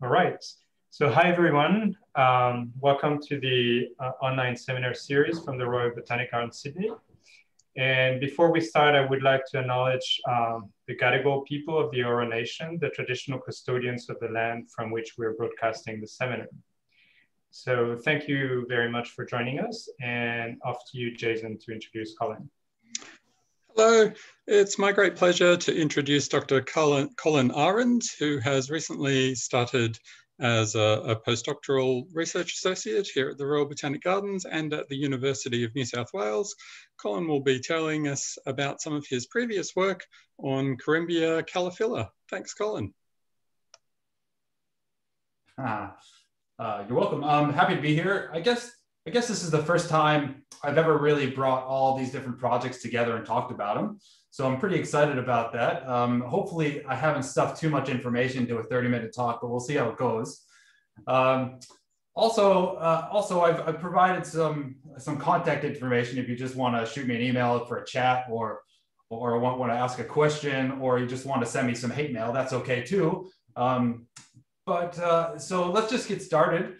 All right. So hi, everyone. Welcome to the online seminar series from the Royal Botanic Gardens, Sydney. And before we start, I would like to acknowledge the Gadigal people of the Eora Nation, the traditional custodians of the land from which we're broadcasting the seminar. So thank you very much for joining us, and off to you, Jason, to introduce Colin. Hello, it's my great pleasure to introduce Dr. Colin Ahrens, who has recently started as a postdoctoral research associate here at the Royal Botanic Gardens and at the University of New South Wales. Colin will be telling us about some of his previous work on Corymbia calophylla. Thanks, Colin. You're welcome. I'm happy to be here. I guess this is the first time I've ever really brought all these different projects together and talked about them. So I'm pretty excited about that. Hopefully I haven't stuffed too much information into a 30-minute talk, but we'll see how it goes. Also, I've provided some contact information if you just want to shoot me an email for a chat or want to ask a question, or you just want to send me some hate mail, that's okay too. So let's just get started.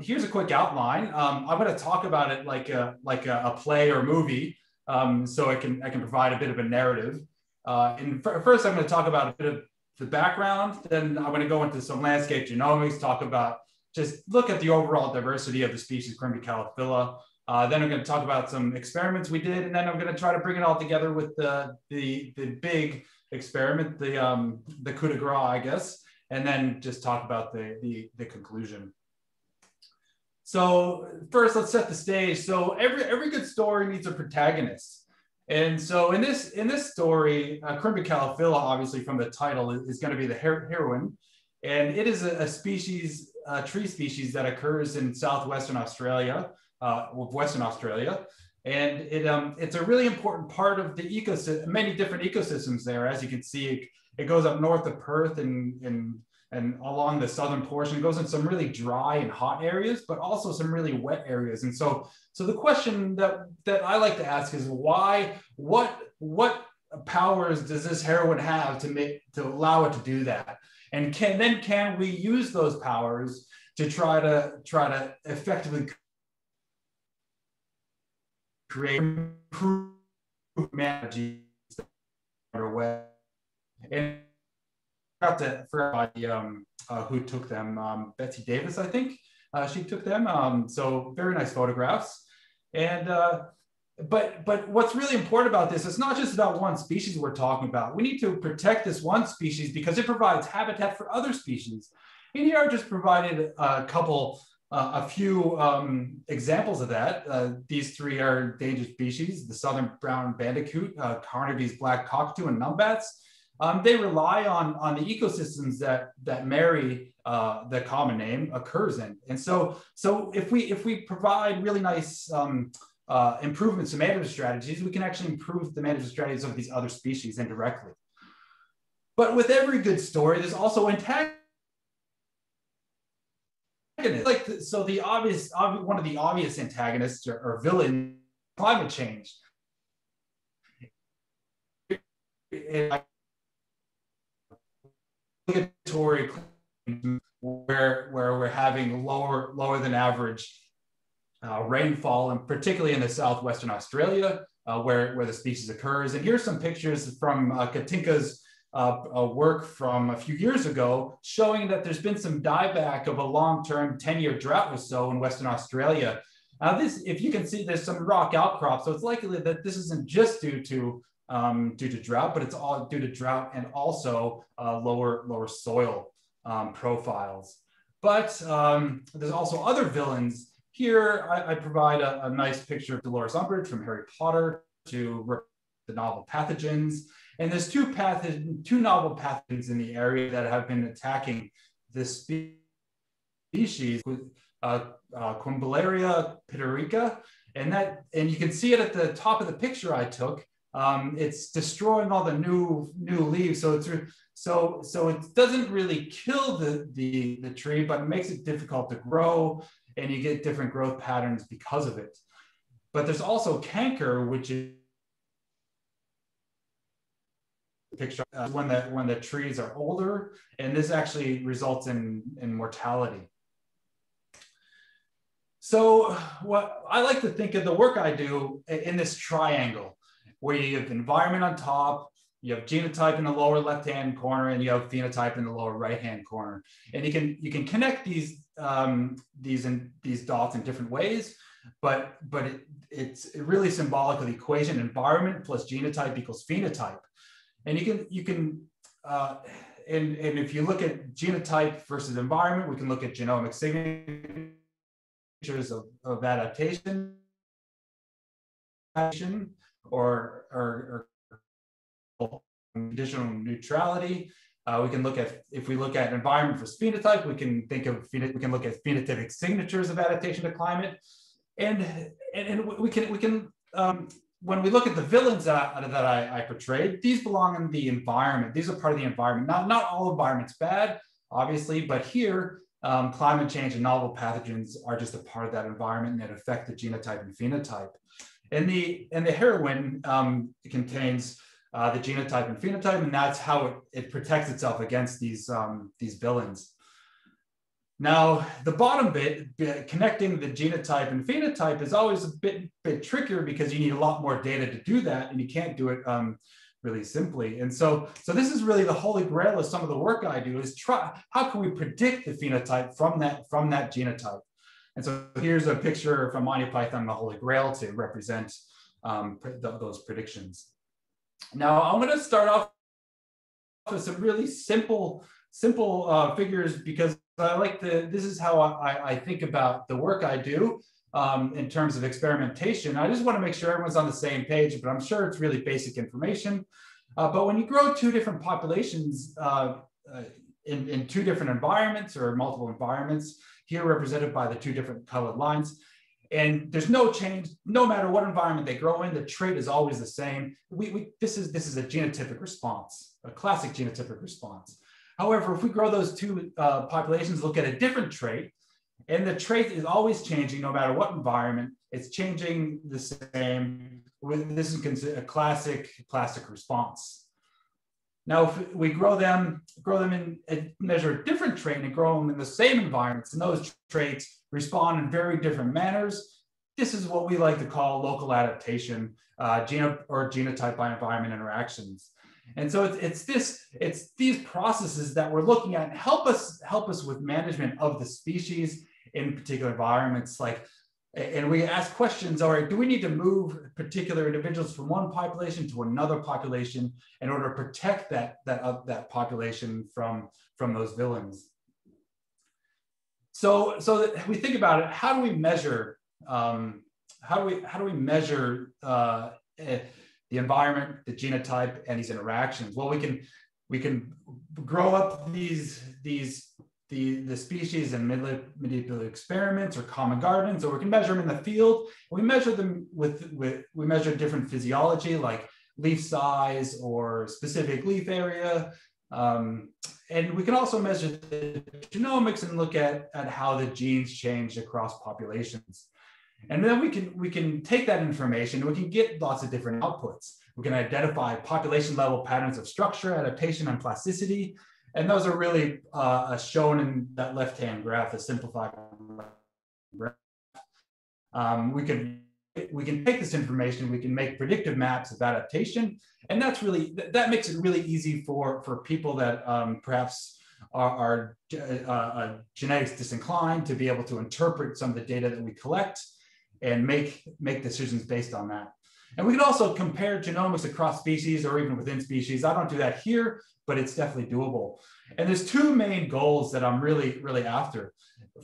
Here's a quick outline. I'm going to talk about it like a play or movie, so I can provide a bit of a narrative. First, I'm going to talk about a bit of the background. Then I'm going to go into some landscape genomics, just look at the overall diversity of the species Corymbia calophylla. Then I'm going to talk about some experiments we did, and then I'm going to try to bring it all together with the big experiment, the coup de grace, I guess, and then just talk about the conclusion. So first, let's set the stage. So every good story needs a protagonist. And so in this story, Corymbia calophylla, obviously from the title, is going to be the heroine. And it is a tree species that occurs in southwestern Australia, Western Australia. And it's a really important part of the ecosystem, many different ecosystems there. As you can see, it goes up north of Perth and along the southern portion. It goes in some really dry and hot areas, but also some really wet areas. And so the question that I like to ask is what powers does this heroine have to allow it to do that? And can we use those powers to try to effectively create improved strategies that are wet? And I forgot who took them. Betsy Davis, I think she took them. So very nice photographs. And but what's really important about this, it's not just about one species we're talking about. We need to protect this one species because it provides habitat for other species. And here I just provided a few examples of that. These three are endangered species: the southern brown bandicoot, Carnaby's black cockatoo, and numbats. They rely on the ecosystems that Mary, the common name, occurs in. And so if we provide really nice improvements to management strategies, we can actually improve the management strategies of these other species indirectly. But with every good story, there's also antagonists. One of the obvious antagonists or villains, climate change. Obligatory where we're having lower than average rainfall, and particularly in the southwestern Australia, where the species occurs. And here's some pictures from Katinka's work from a few years ago, showing that there's been some dieback of a long-term 10-year drought or so in Western Australia. If you can see, there's some rock outcrops, so it's likely that this isn't just due to drought, but it's all due to drought and also lower soil profiles. But there's also other villains. Here, I provide a nice picture of Dolores Umbridge from Harry Potter to the novel Pathogens. And there's two novel pathogens in the area that have been attacking this species, Corymbia pittorica. And you can see it at the top of the picture I took. It's destroying all the new leaves, so it doesn't really kill the tree, but it makes it difficult to grow, and you get different growth patterns because of it. But there's also canker, which is picture when the trees are older, and this actually results in mortality. So what I like to think of the work I do in this triangle, where you have environment on top, you have genotype in the lower left-hand corner, and you have phenotype in the lower right-hand corner. And you can connect these dots in different ways, but it's really symbolic of the equation environment plus genotype equals phenotype. And and if you look at genotype versus environment, we can look at genomic signatures of adaptation or conditional neutrality. We can look at, if we look at environment versus phenotype, we can look at phenotypic signatures of adaptation to climate, and we can when we look at the villains that I portrayed, these belong in the environment. These are part of the environment. Not all environment's bad, obviously, but here climate change and novel pathogens are just a part of that environment that affect the genotype and phenotype. And the heroine contains the genotype and phenotype, and that's how it protects itself against these villains. Now, the bottom bit, connecting the genotype and phenotype, is always a bit trickier because you need a lot more data to do that, and you can't do it really simply. And so this is really the holy grail of some of the work I do, is try, how can we predict the phenotype from that genotype? And so here's a picture from Monty Python, the Holy Grail, to represent those predictions. Now, I'm going to start off with some really simple figures, because I like this is how I think about the work I do in terms of experimentation. I just want to make sure everyone's on the same page, but I'm sure it's really basic information. But when you grow two different populations in two different environments or multiple environments, here represented by the two different colored lines, and there's no change, no matter what environment they grow in, the trait is always the same. This is a genotypic response, a classic genotypic response. However, if we grow those two populations, look at a different trait, and the trait is always changing no matter what environment, it's changing the same. This is considered a classic response. Now, if we grow them in and measure a different trait and grow them in the same environments, and those traits respond in very different manners, this is what we like to call local adaptation, genotype by environment interactions. And so it's these processes that we're looking at and help us with management of the species in particular environments. And we ask questions, all right, do we need to move particular individuals from one population to another population in order to protect that population from those villains? So that we think about it, how do we measure the environment, the genotype, and these interactions? Well, we can grow up the species in manipulative experiments or common gardens, or we can measure them in the field. We measure them we measure different physiology like leaf size or specific leaf area. And we can also measure the genomics and look at how the genes change across populations. And then we can take that information, we can get lots of different outputs. We can identify population level patterns of structure, adaptation, and plasticity. And those are really shown in that left-hand graph, the simplified graph. We can take this information, we can make predictive maps of adaptation, and that makes it really easy for people that perhaps are genetics disinclined to be able to interpret some of the data that we collect and make decisions based on that. And we can also compare genomics across species or even within species. I don't do that here, but it's definitely doable. And there's two main goals that I'm really after.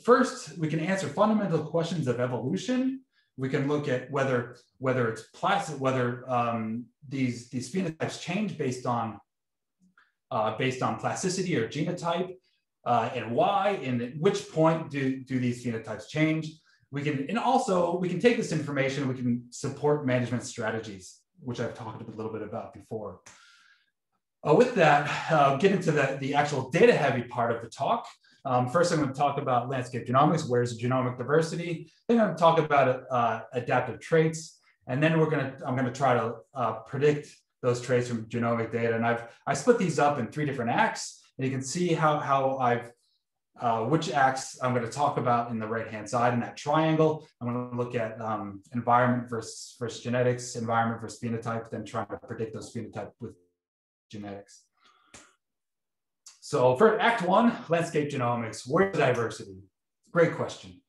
First, we can answer fundamental questions of evolution. We can look at whether it's plastic, whether these phenotypes change based on plasticity or genotype, and why, and at which point do these phenotypes change. We can take this information, we can support management strategies, which I've talked a little bit about before. With that, get into the actual data heavy part of the talk. First, I'm going to talk about landscape genomics, where's genomic diversity. Then I'm going to talk about adaptive traits. And then I'm going to try to predict those traits from genomic data. And I split these up in 3 different acts, and you can see how I've which acts I'm going to talk about in the right-hand side in that triangle. I'm going to look at environment versus genetics, environment versus phenotype, then trying to predict those phenotypes with genetics. So for Act 1, landscape genomics, where's diversity? Great question.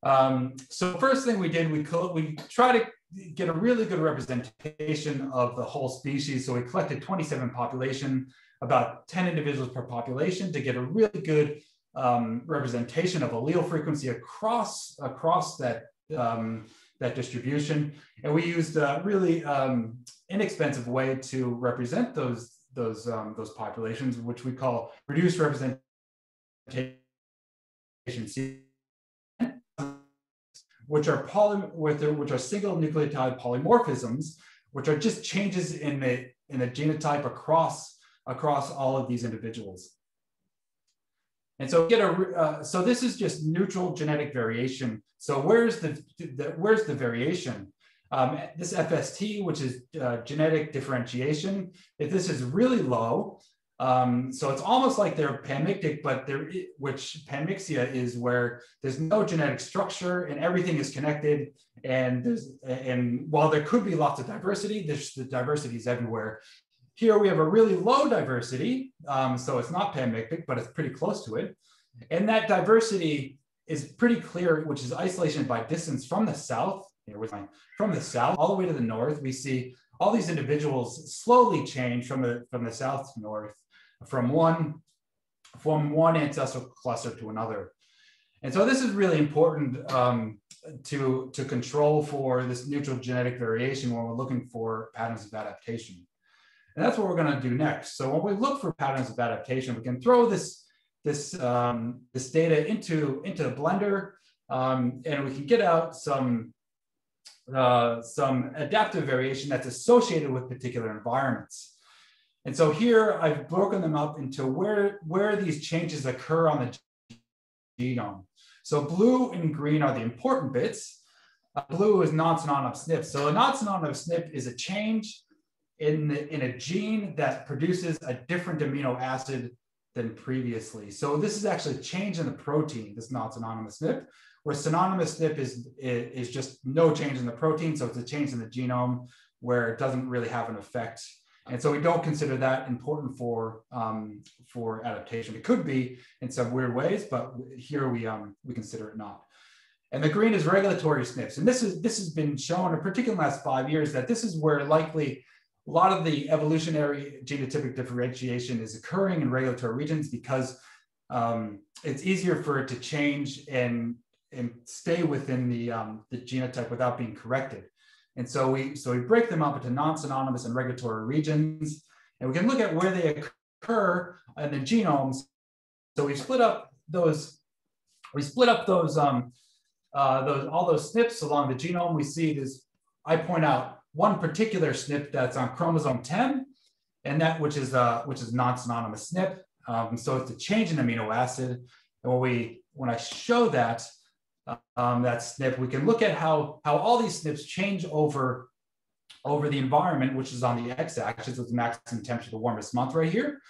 So first thing we did, we tried to get a really good representation of the whole species. So we collected 27 population, about 10 individuals per population, to get a really good representation of allele frequency across that distribution. And we used a really inexpensive way to represent those populations, which we call reduced representation, which are single nucleotide polymorphisms, which are just changes in the genotype across all of these individuals. And so so this is just neutral genetic variation. So where's the variation? This FST, which is genetic differentiation, if this is really low, so it's almost like they're panmictic, but which panmixia is where there's no genetic structure and everything is connected. And while there could be lots of diversity, the diversity is everywhere. Here we have a really low diversity, so it's not panmictic, but it's pretty close to it. And that diversity is pretty clear, which is isolation by distance from the south. From the south all the way to the north, we see all these individuals slowly change from the south to north, from one ancestral cluster to another. And so this is really important to control for this neutral genetic variation when we're looking for patterns of adaptation. And that's what we're going to do next. So when we look for patterns of adaptation, we can throw this data into a blender, and we can get out some adaptive variation that's associated with particular environments. And so here I've broken them up into where these changes occur on the genome. So blue and green are the important bits. Blue is non-synonymous SNP. So a non-synonymous SNP is a change in a gene that produces a different amino acid than previously. So this is actually a change in the protein, this non-synonymous SNP, where synonymous SNP is just no change in the protein. So it's a change in the genome where it doesn't really have an effect. And so we don't consider that important for adaptation. It could be in some weird ways, but here we consider it not. And the green is regulatory SNPs. And this has been shown, in particular in the last 5 years, that this is where likely a lot of the evolutionary genotypic differentiation is occurring in regulatory regions, because it's easier for it to change and stay within the genotype without being corrected. And so we break them up into non-synonymous and regulatory regions, and we can look at where they occur in the genomes. So we split up those all those SNPs along the genome. We see this. I point out one particular SNP that's on chromosome 10, and that which is non-synonymous SNP. So it's a change in amino acid. And when I show that SNP, we can look at how all these SNPs change over the environment, which is on the x-axis with the maximum temperature, the warmest month right here,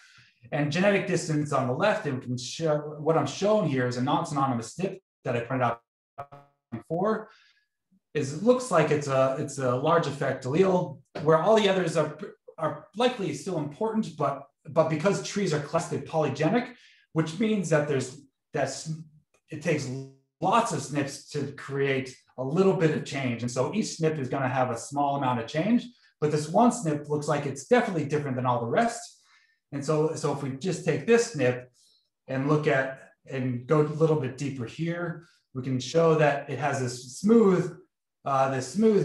and genetic distance on the left. And we can show what I'm showing here is a non-synonymous SNP that I pointed out before. It looks like it's a large effect allele, where all the others are likely still important, but because trees are clustered polygenic, which means that it takes lots of SNPs to create a little bit of change. And so each SNP is going to have a small amount of change, but this one SNP looks like it's definitely different than all the rest. And so if we just take this SNP and look at and go a little bit deeper here, we can show that it has this smooth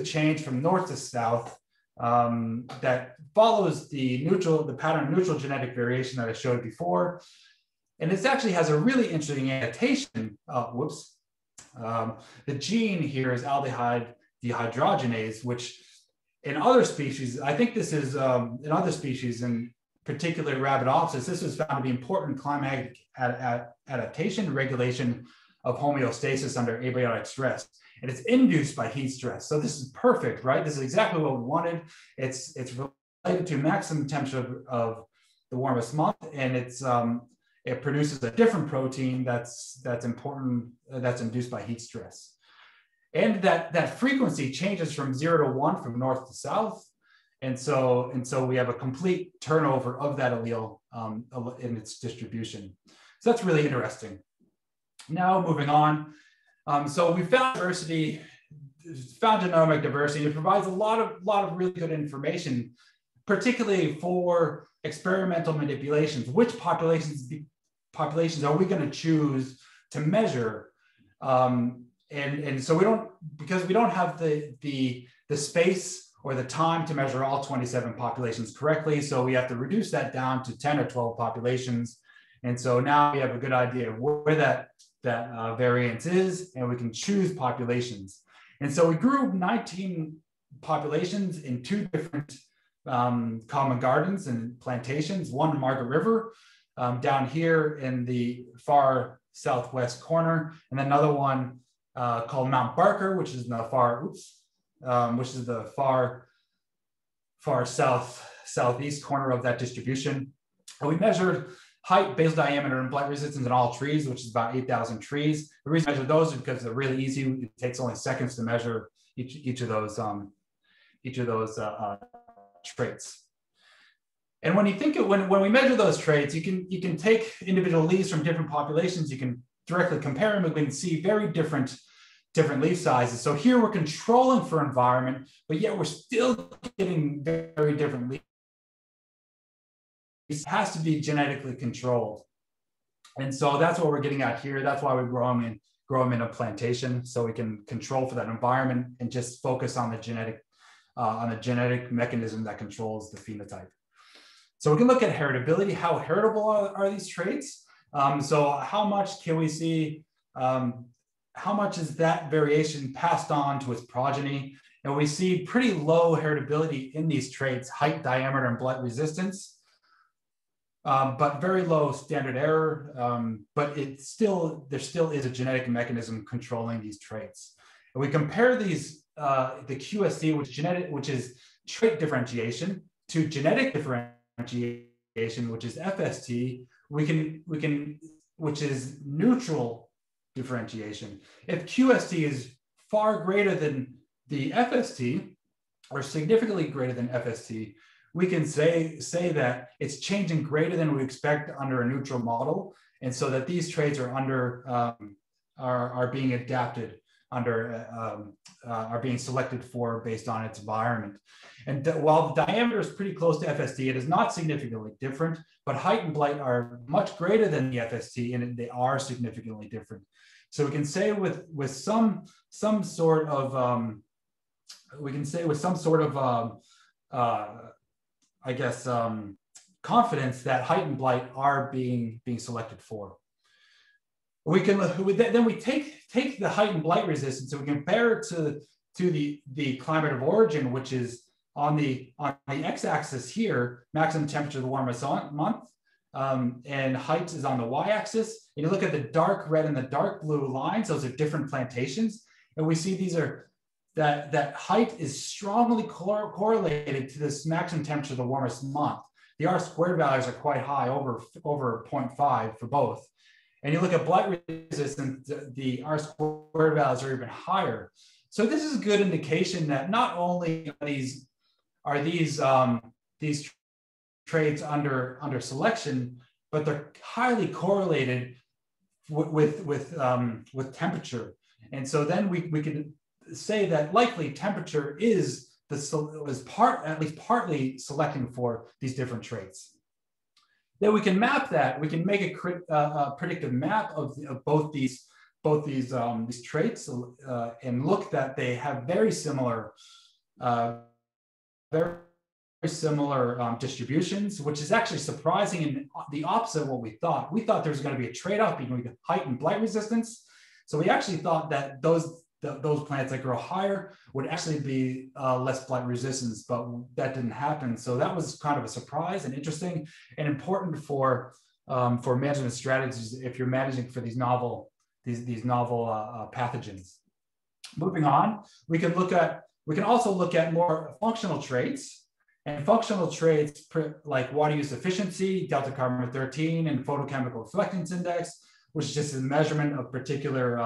change from north to south that follows the pattern of neutral genetic variation that I showed before. And it actually has a really interesting annotation. The gene here is aldehyde dehydrogenase, which in other species, I think this is in other species, in particular Arabidopsis, this was found to be important climatic adaptation, regulation of homeostasis under abiotic stress. And it's induced by heat stress. So this is perfect, right? This is exactly what we wanted. It's related to maximum temperature of the warmest month, and it produces a different protein that's important, that's induced by heat stress. And that frequency changes from 0 to 1 from north to south. And so we have a complete turnover of that allele in its distribution. So that's really interesting. Now moving on. So we found diversity, found genomic diversity. It provides a lot of really good information, particularly for experimental manipulations. Which populations are we going to choose to measure? And so because we don't have the space or the time to measure all 27 populations correctly, so we have to reduce that down to 10 or 12 populations. And so now we have a good idea of where that variance is, and we can choose populations. And so we grew 19 populations in 2 different common gardens and plantations, one in Margaret River, down here in the far southwest corner, and another one called Mount Barker, which is in the far southeast corner of that distribution. And we measured height, basal diameter, and blight resistance in all trees, which is about 8,000 trees. The reason I measure those is because they're really easy. It takes only seconds to measure each of those traits. And when you think of, when we measure those traits, you can take individual leaves from different populations. You can directly compare them. We can see very different leaf sizes. So here we're controlling for environment, but yet we're still getting very different leaves. It has to be genetically controlled. And so that's what we're getting at here. That's why we grow them in a plantation, so we can control for that environment and just focus on the genetic mechanism that controls the phenotype. So we can look at heritability. How heritable are these traits? So how much can we see, how much is that variation passed on to its progeny? And we see pretty low heritability in these traits, height, diameter, and blight resistance, but very low standard error. But there still is a genetic mechanism controlling these traits. And we compare these, the QSD, which is trait differentiation, to genetic differentiation, which is FST, which is neutral differentiation. If QST is far greater than the FST, or significantly greater than FST, we can say that it's changing greater than we expect under a neutral model, and so that these traits are being adapted are being selected for based on its environment. And while the diameter is pretty close to FST, it is not significantly different, but height and blight are much greater than the FST, and they are significantly different. So we can say with some sort of confidence that height and blight are being selected for. Then we take the height and blight resistance, and we compare it to the climate of origin, which is on the x-axis here, maximum temperature of the warmest month, and height is on the y-axis. And you look at the dark red and the dark blue lines; those are different plantations, and we see that height is strongly correlated to this maximum temperature of the warmest month. The R-squared values are quite high, over 0.5 for both. And you look at blight resistance, the R-squared values are even higher. So this is a good indication that not only are these traits under selection, but they're highly correlated with temperature. And so then we can say that likely temperature is at least partly selecting for these different traits. Then we can map that. We can make a predictive map of both these traits and look that they have very similar distributions, which is actually surprising and the opposite of what we thought. We thought there was going to be a trade-off between height and blight resistance. So we actually thought that those plants that grow higher would actually be less blight resistance, but that didn't happen. So that was kind of a surprise and interesting and important for management strategies if you're managing for these novel pathogens. Moving on, we can also look at more functional traits. And functional traits like water use efficiency, delta carbon 13, and photochemical reflectance index, which is just a measurement of particular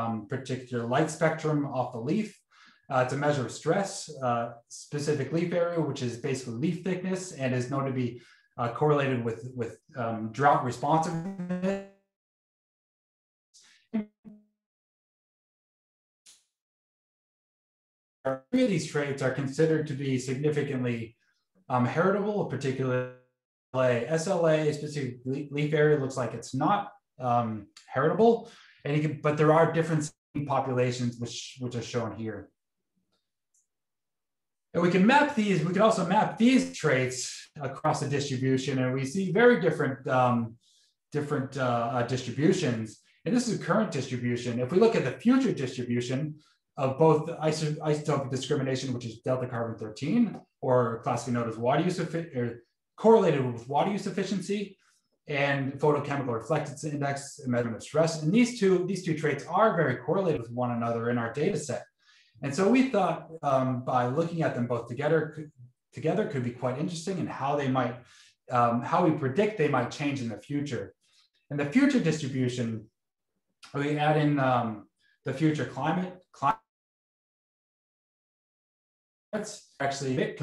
light spectrum off the leaf. It's a measure of stress, specific leaf area, which is basically leaf thickness, and is known to be correlated with drought responsiveness. Three of these traits are considered to be significantly heritable, particularly SLA, specific leaf area, looks like it's not heritable, and but there are different populations which are shown here. And we can map these. We can also map these traits across the distribution, and we see very different distributions. And this is a current distribution. If we look at the future distribution of both isotopic discrimination, which is delta carbon 13, or classically known as water use, or correlated with water use efficiency, and photochemical reflectance index and measurement of stress. And these two traits are very correlated with one another in our data set. And so we thought by looking at them both together could be quite interesting, and how they might, how we predict they might change in the future. In the future distribution, we add in the future climate. It's actually a bit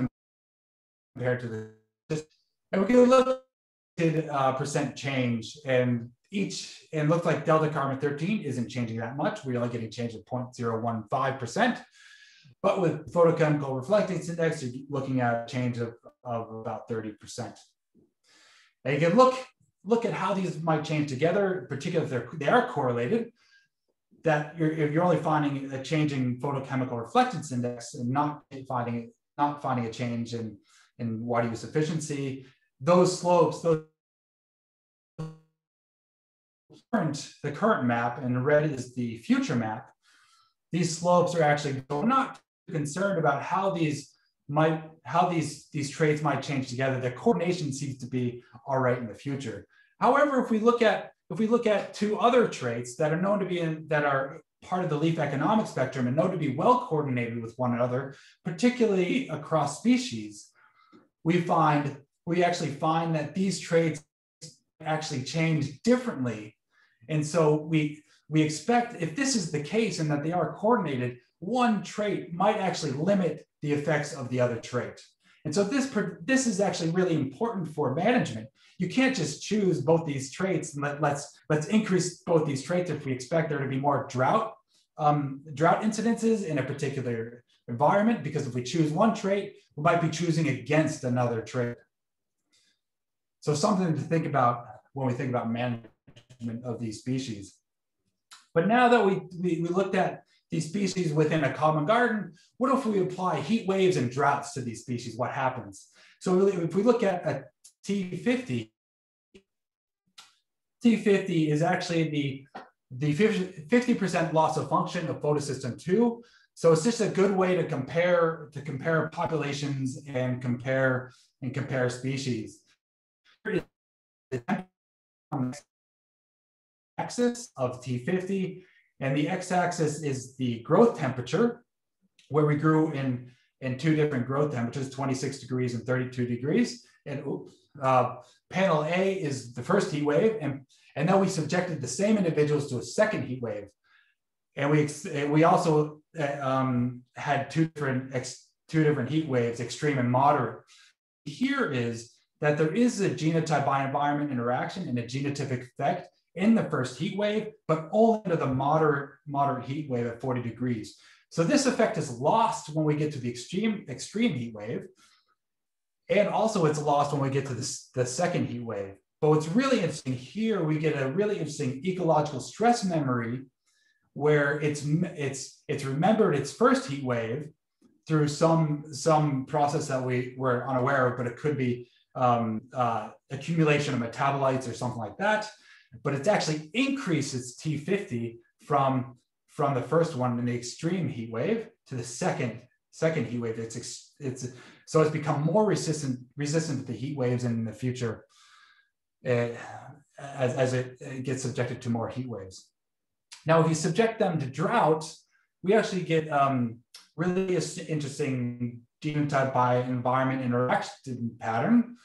compared to the, and we can look at percent change, and looks like delta carbon 13 isn't changing that much. We're only getting change of 0.015%. But with photochemical reflectance index, you're looking at a change of about 30%. And you can look at how these might change together, particularly if they are correlated. That if you're only finding a change in photochemical reflectance index and not finding a change in water use efficiency, those slopes, the current map, and red is the future map. These slopes are actually, we're not concerned about how these traits might change together. The coordination seems to be all right in the future. However, if we look at two other traits that are known to be that are part of the leaf economic spectrum and known to be well coordinated with one another, particularly across species, we actually find that these traits actually change differently. And so we expect, if this is the case and that they are coordinated, one trait might actually limit the effects of the other trait. And so this is actually really important for management. You can't just choose both these traits and let's increase both these traits if we expect there to be more drought incidences in a particular environment, because if we choose one trait, we might be choosing against another trait. So something to think about when we think about management of these species. But now that we looked at these species within a common garden, what if we apply heat waves and droughts to these species? What happens? So if we look at a T50 is actually the 50% loss of function of photosystem 2. So it's just a good way to compare populations and compare species. Here is the axis of T50, and the x-axis is the growth temperature, where we grew in two different growth temperatures, 26 degrees and 32 degrees. And panel A is the first heat wave, and then we subjected the same individuals to a second heat wave. And we also had two different heat waves, extreme and moderate. Here is that there is a genotype bioenvironment interaction and a genotypic effect in the first heat wave, but only under the moderate heat wave at 40 degrees. So this effect is lost when we get to the extreme heat wave. And also it's lost when we get to the second heat wave. But what's really interesting here, we get a really interesting ecological stress memory where it's remembered its first heat wave through some process that we were unaware of, but it could be accumulation of metabolites or something like that. But it's actually increased its T50 from the first one in the extreme heat wave to the second heat wave. So it's become more resistant to the heat waves in the future as it gets subjected to more heat waves. Now, if you subject them to drought, we actually get really interesting genotype by environment interaction pattern,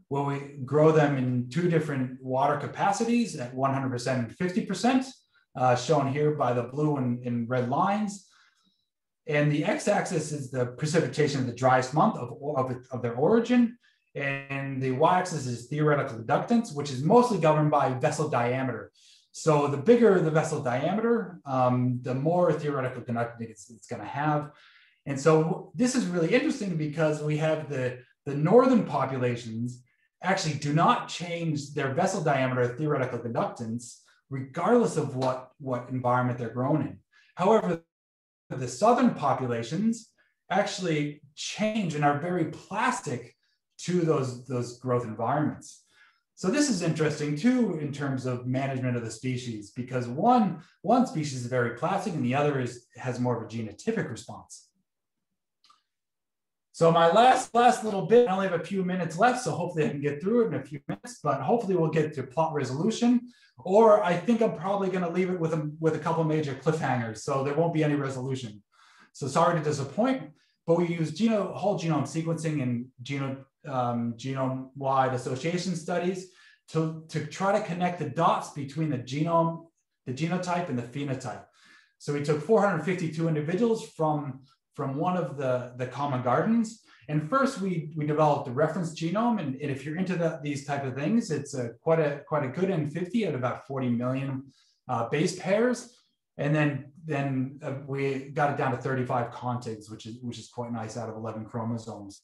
where we grow them in two different water capacities at 100% and 50%, shown here by the blue and red lines. And the x-axis is the precipitation of the driest month of their origin. And the y-axis is theoretical conductance, which is mostly governed by vessel diameter. So the bigger the vessel diameter, the more theoretical conductance it's going to have. And so this is really interesting because we have the northern populations actually do not change their vessel diameter theoretical conductance, regardless of what environment they're grown in. However, the southern populations actually change and are very plastic to those growth environments. So this is interesting too in terms of management of the species, because one species is very plastic and the other has more of a genotypic response. So my last little bit, I only have a few minutes left, so hopefully I can get through it in a few minutes, but hopefully we'll get to plot resolution, or I think I'm probably going to leave it with a couple of major cliffhangers, so there won't be any resolution. So sorry to disappoint, but we use whole genome sequencing and genome-wide association studies to try to connect the dots between the genome, the genotype, and the phenotype. So we took 452 individuals from one of the common gardens. And first we developed the reference genome. And if you're into these type of things, it's quite a good N50 at about 40 million base pairs. And then we got it down to 35 contigs, which is quite nice out of 11 chromosomes.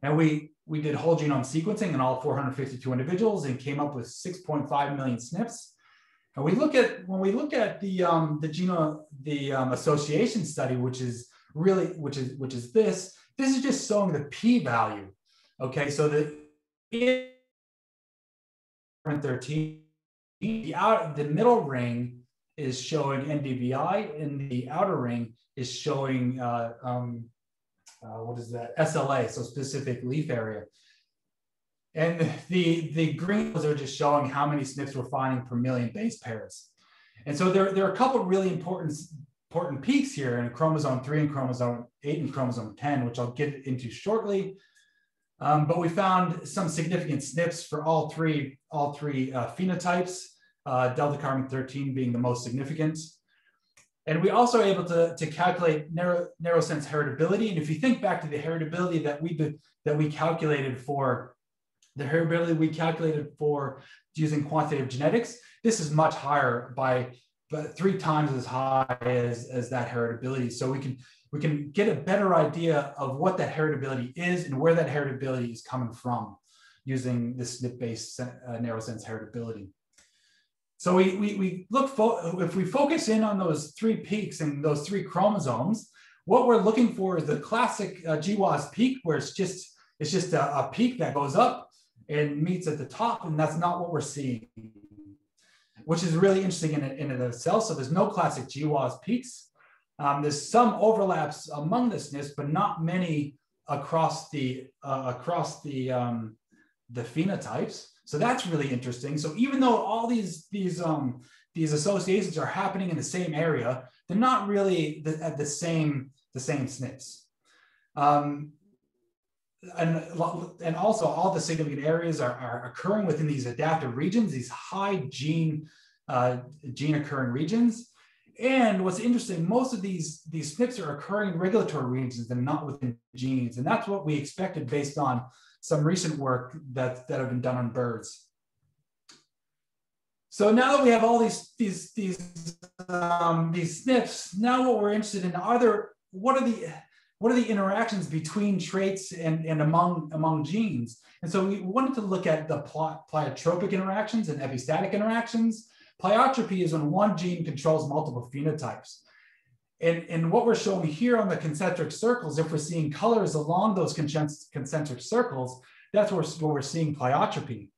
And we did whole genome sequencing in all 452 individuals and came up with 6.5 million SNPs. And when we look at the association study, which is this is just showing the p-value. Okay, so the 13, the middle ring is showing NDVI, and the outer ring is showing what is that? SLA, so specific leaf area. And the greens are just showing how many SNPs we're finding per million base pairs. And so there are a couple of really important peaks here in chromosome 3 and chromosome 8 and chromosome 10, which I'll get into shortly. But we found some significant SNPs for all three phenotypes, delta carbon 13 being the most significant. And we also are able to calculate narrow sense heritability. And if you think back to the heritability that we calculated for using quantitative genetics, this is much higher by 3 times as high as that heritability. So we can get a better idea of what that heritability is and where that heritability is coming from using this SNP-based narrow sense heritability. So if we focus in on those 3 peaks and those 3 chromosomes, what we're looking for is the classic GWAS peak, where it's just a peak that goes up and meets at the top, and that's not what we're seeing, which is really interesting in and of itself. So there's no classic GWAS peaks. There's some overlaps among the SNPs, but not many across the phenotypes. So that's really interesting. So even though all these associations are happening in the same area, they're not really at the same SNPs. And also all the significant areas are occurring within these adaptive regions, these high gene occurring regions. And what's interesting, most of these SNPs are occurring in regulatory regions and not within genes. And that's what we expected based on some recent work that have been done on birds. So now that we have all these SNPs, now what we're interested in what are the interactions between traits and among genes? And so we wanted to look at the pleiotropic interactions and epistatic interactions. Pleiotropy is when one gene controls multiple phenotypes. And what we're showing here on the concentric circles, if we're seeing colors along those concentric circles, that's where we're seeing pleiotropy.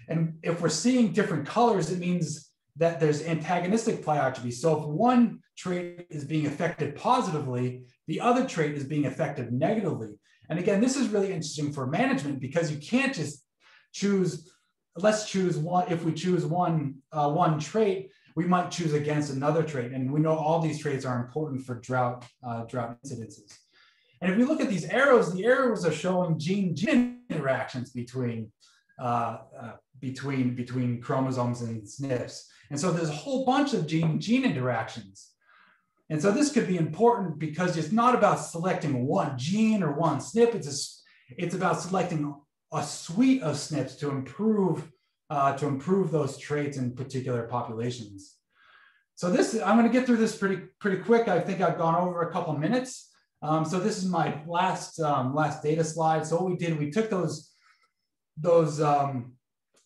And if we're seeing different colors, it means that there's antagonistic pleiotropy. So if one trait is being affected positively, the other trait is being affected negatively. And again, this is really interesting for management because you can't just choose, let's choose one. If we choose one trait, we might choose against another trait. And we know all these traits are important for drought incidences. And if we look at these arrows, the arrows are showing gene interactions between chromosomes and SNPs. And so there's a whole bunch of gene interactions. And so this could be important because it's not about selecting one gene or one SNP. It's about selecting a suite of SNPs to improve those traits in particular populations. So I'm going to get through this pretty quick. I think I've gone over a couple minutes. So this is my last data slide. So what we did, we took those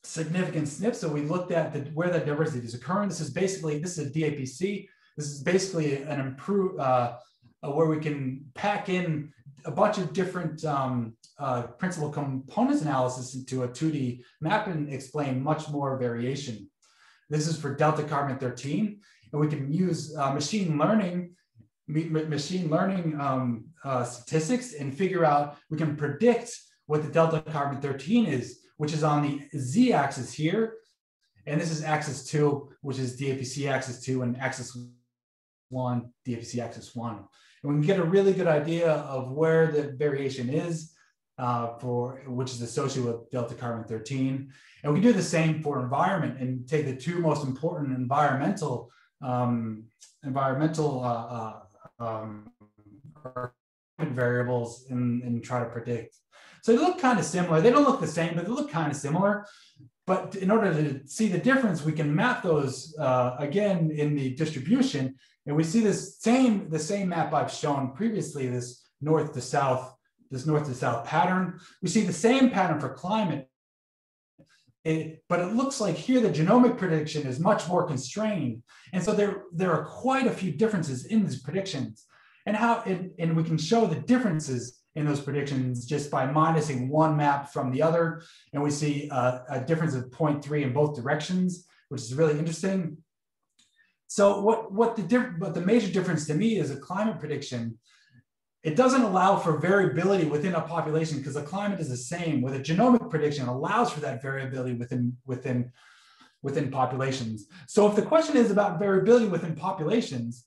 significant SNPs. So we looked at where the diversity is occurring. This is a DAPC. This is basically an improved where we can pack in a bunch of different principal components analysis into a 2D map and explain much more variation. This is for delta carbon 13, and we can use machine learning statistics and figure out, we can predict what the delta carbon 13 is, which is on the z-axis here. And this is axis 2, which is DAPC axis 2, and axis 1, DAPC axis 1. And we can get a really good idea of where the variation is, which is associated with delta carbon 13. And we can do the same for environment and take the two most important environmental variables and try to predict. So they look kind of similar. They don't look the same, but they look kind of similar. But in order to see the difference, we can map those again in the distribution. And we see the same map I've shown previously, this north to south pattern. We see the same pattern for climate. But it looks like here the genomic prediction is much more constrained. And so there are quite a few differences in these predictions. And we can show the differences in those predictions just by minusing one map from the other. And we see a difference of 0.3 in both directions, which is really interesting. So what the major difference to me is a climate prediction. It doesn't allow for variability within a population because the climate is the same. With a genomic prediction, it allows for that variability within populations. So if the question is about variability within populations,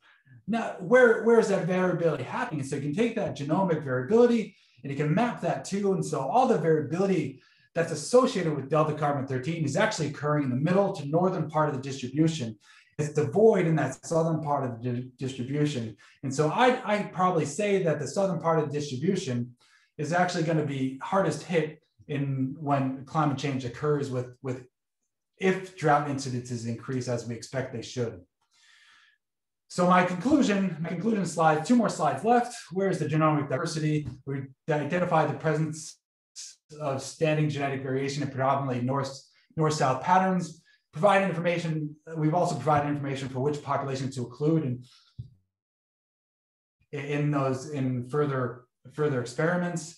now where is that variability happening? So you can take that genomic variability and you can map that too. And so all the variability that's associated with delta carbon 13 is actually occurring in the middle to northern part of the distribution. It's devoid in that southern part of the distribution. And so I'd probably say that the southern part of the distribution is actually going to be hardest hit when climate change occurs if drought incidences increase as we expect they should. So my conclusion slide, 2 more slides left. Where's the genomic diversity? We identified the presence of standing genetic variation in predominantly north-south patterns. Provide information. We've also provided information for which populations to include in further experiments.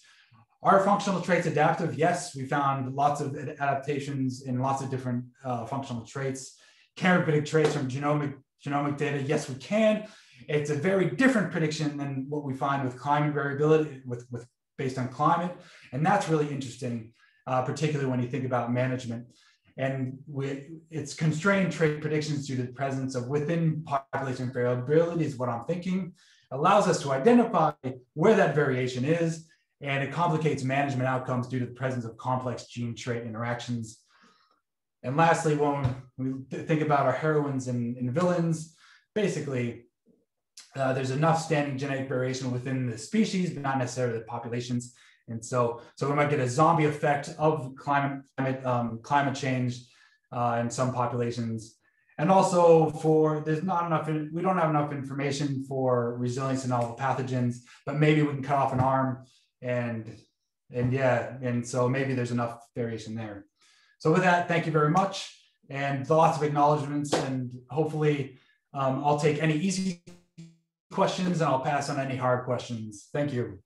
Are functional traits adaptive? Yes, we found lots of adaptations in lots of different functional traits. Can we predict traits from genomic data? Yes, we can. It's a very different prediction than what we find with climate variability, based on climate, and that's really interesting, particularly when you think about management. And it's constrained trait predictions due to the presence of within population variability is what I'm thinking. Allows us to identify where that variation is, and it complicates management outcomes due to the presence of complex gene trait interactions. And lastly, when we think about our heroines and villains, basically there's enough standing genetic variation within the species, but not necessarily the populations. And so we might get a zombie effect of climate change in some populations. And also we don't have enough information for resilience to novel pathogens, but maybe we can cut off an arm and so maybe there's enough variation there. So with that, thank you very much. And lots of acknowledgements, and hopefully I'll take any easy questions and I'll pass on any hard questions. Thank you.